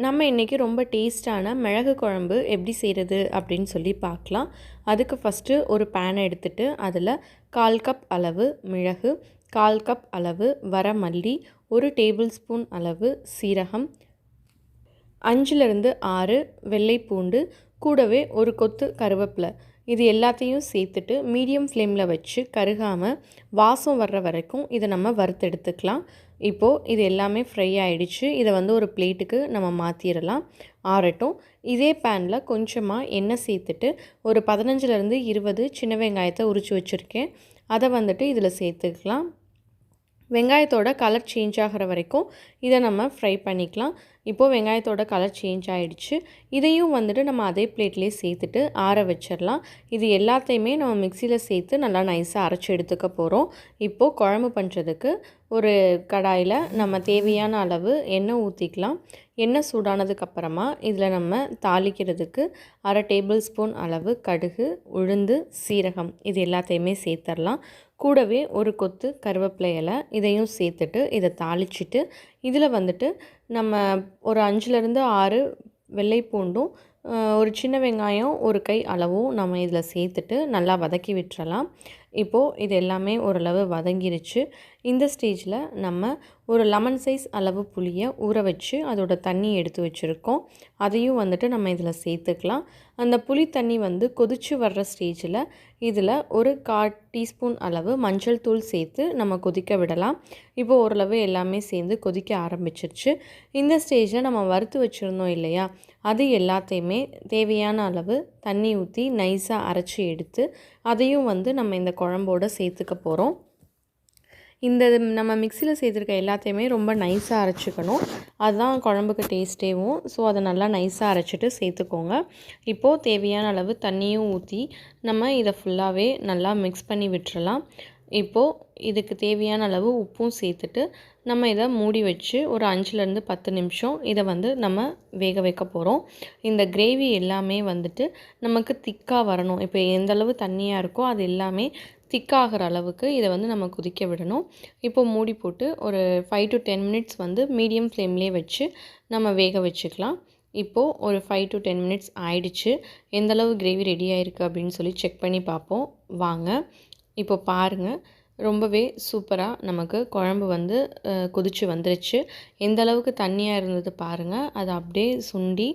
நம்ம இன்றைக்கி ரொம்ப டேஸ்டான மிளகு குழம்பு எப்படி செய்கிறது அப்படின்னு சொல்லி பார்க்கலாம். அதுக்கு ஃபஸ்ட்டு ஒரு பேனை எடுத்துகிட்டு அதில் 1/4 கப் அளவு மிளகு, 1/4 கப் அளவு வரமல்லி, 1 டேபிள் ஸ்பூன் அளவு சீரகம், 5லிருந்து 6 வெள்ளை பூண்டு, கூடவே ஒரு கொத்து கருவேப்பிலை, இது எல்லாத்தையும் சேர்த்துட்டு மீடியம் ஃப்ளேமில் வச்சு கருகாமல் வாசம் வர்ற வரைக்கும் இதை நம்ம வறுத்தெடுத்துக்கலாம். இப்போது இது எல்லாமே ஃப்ரை ஆகிடுச்சு. இதை ஒரு பிளேட்டுக்கு நம்ம மாற்றிடலாம், ஆறட்டும். இதே பேனில் கொஞ்சமாக எண்ணெய் சேர்த்துட்டு ஒரு 15லிருந்து 20 சின்ன வெங்காயத்தை உரித்து வச்சுருக்கேன். அதை இதில் சேர்த்துக்கலாம். வெங்காயத்தோட கலர் சேஞ்ச் ஆகிற வரைக்கும் இதை நம்ம ஃப்ரை பண்ணிக்கலாம். இப்போது வெங்காயத்தோட கலர் சேஞ்ச் ஆகிடுச்சு. இதையும் நம்ம அதே பிளேட்லேயே சேர்த்துட்டு ஆற வச்சிடலாம். இது எல்லாத்தையுமே நம்ம மிக்சியில் சேர்த்து நல்லா நைஸாக அரைச்சி எடுத்துக்க போகிறோம். இப்போது குழம்பு பண்ணுறதுக்கு ஒரு கடாயில் நம்ம தேவையான அளவு எண்ணெய் ஊற்றிக்கலாம். எண்ணெய் சூடானதுக்கப்புறமா இதில் நம்ம தாளிக்கிறதுக்கு 1/2 டேபிள் ஸ்பூன் அளவு கடுகு, உளுந்து, சீரகம் இது எல்லாத்தையுமே சேர்த்துடலாம். கூடவே ஒரு கொத்து கருவேப்பிலை இலை இதையும் சேர்த்துட்டு இதை தாளிச்சிட்டு இதில் நம்ம ஒரு 5லிருந்து 6 வெள்ளை பூண்டும் ஒரு சின்ன வெங்காயம் ஒரு கை அளவும் நம்ம இதில் சேர்த்துட்டு நல்லா வதக்கி விட்டுறலாம். இப்போது இது எல்லாமே ஓரளவு வதங்கிருச்சு. இந்த ஸ்டேஜில் நம்ம ஒரு லெமன் சைஸ் அளவு புளியை ஊற வச்சு அதோட தண்ணி எடுத்து வச்சுருக்கோம். அதையும் நம்ம இதில் சேர்த்துக்கலாம். அந்த புளி தண்ணி கொதித்து வர்ற ஸ்டேஜில் இதில் ஒரு 1/4 டீஸ்பூன் அளவு மஞ்சள் தூள் சேர்த்து நம்ம கொதிக்க விடலாம். இப்போது ஓரளவு எல்லாமே சேர்ந்து கொதிக்க ஆரம்பிச்சிருச்சு. இந்த ஸ்டேஜில் நம்ம வறுத்து வச்சுருந்தோம் இல்லையா, அது எல்லாத்தையுமே தேவையான அளவு தண்ணி ஊற்றி நைஸாக அரைச்சி எடுத்து அதையும் நம்ம இந்த குழம்போடு சேர்த்துக்க போகிறோம். இந்த நம்ம மிக்சியில் சேர்த்துருக்க எல்லாத்தையுமே ரொம்ப நைஸாக அரைச்சிக்கணும். அதுதான் குழம்புக்கு டேஸ்ட்டேவும். ஸோ அதை நல்லா நைஸாக அரைச்சிட்டு சேர்த்துக்கோங்க. இப்போது தேவையான அளவு தண்ணியும் ஊற்றி நம்ம இதை ஃபுல்லாகவே நல்லா மிக்ஸ் பண்ணி விட்டுறலாம். இப்போது இதுக்கு தேவையான அளவு உப்பும் சேர்த்துட்டு நம்ம இதை மூடி வச்சு ஒரு 5லிருந்து 10 நிமிஷம் இதை நம்ம வேக வைக்க போகிறோம். இந்த கிரேவி எல்லாமே நமக்கு திக்காக வரணும். இப்போ எந்த அளவு தண்ணியாக இருக்கோ அது எல்லாமே திக்காகிற அளவுக்கு இதை நம்ம கொதிக்க விடணும். இப்போது மூடி போட்டு ஒரு 5 to 10 மினிட்ஸ் மீடியம் ஃப்ளேம்லேயே வச்சு நம்ம வேக வச்சுக்கலாம். இப்போது ஒரு 5 to 10 மினிட்ஸ் ஆயிடுச்சு. எந்தளவு கிரேவி ரெடி ஆகிருக்கு அப்படின்னு சொல்லி செக் பண்ணி பார்ப்போம் வாங்க. இப்போ பாருங்கள், ரொம்பவே சூப்பராக நமக்கு குழம்பு கொதிச்சு வந்துருச்சு. எந்த அளவுக்கு தண்ணியாக இருந்தது பாருங்கள். அது அப்படியே சுண்டி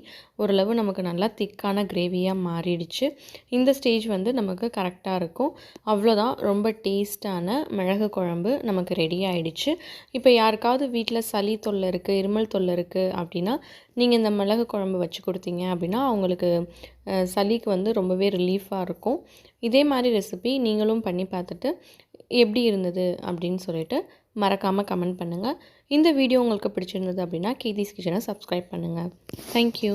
ஓரளவு நமக்கு நல்லா திக்கான கிரேவியாக மாறிடுச்சு. இந்த ஸ்டேஜ் நமக்கு கரெக்டாக இருக்கும். அவ்வளோதான், ரொம்ப டேஸ்டான மிளகு குழம்பு நமக்கு ரெடி ஆகிடுச்சு. இப்போ யாருக்காவது வீட்டில் சளி தொல்லை இருக்குது, இருமல் தொல்லை இருக்குது அப்படின்னா நீங்கள் இந்த மிளகு குழம்பு வச்சு கொடுத்தீங்க அப்படின்னா அவங்களுக்கு சளிக்கு ரொம்பவே ரிலீஃபாக இருக்கும். இதே மாதிரி ரெசிபி நீங்களும் பண்ணி பார்த்துட்டு எப்படி இருந்தது அப்படின்னு சொல்லிட்டு மறக்காமல் கமெண்ட் பண்ணுங்கள். இந்த வீடியோ உங்களுக்கு பிடிச்சிருந்தது அப்படின்னா கீர்த்திஸ் கிச்சனை சப்ஸ்கிரைப் பண்ணுங்கள். தேங்க்யூ.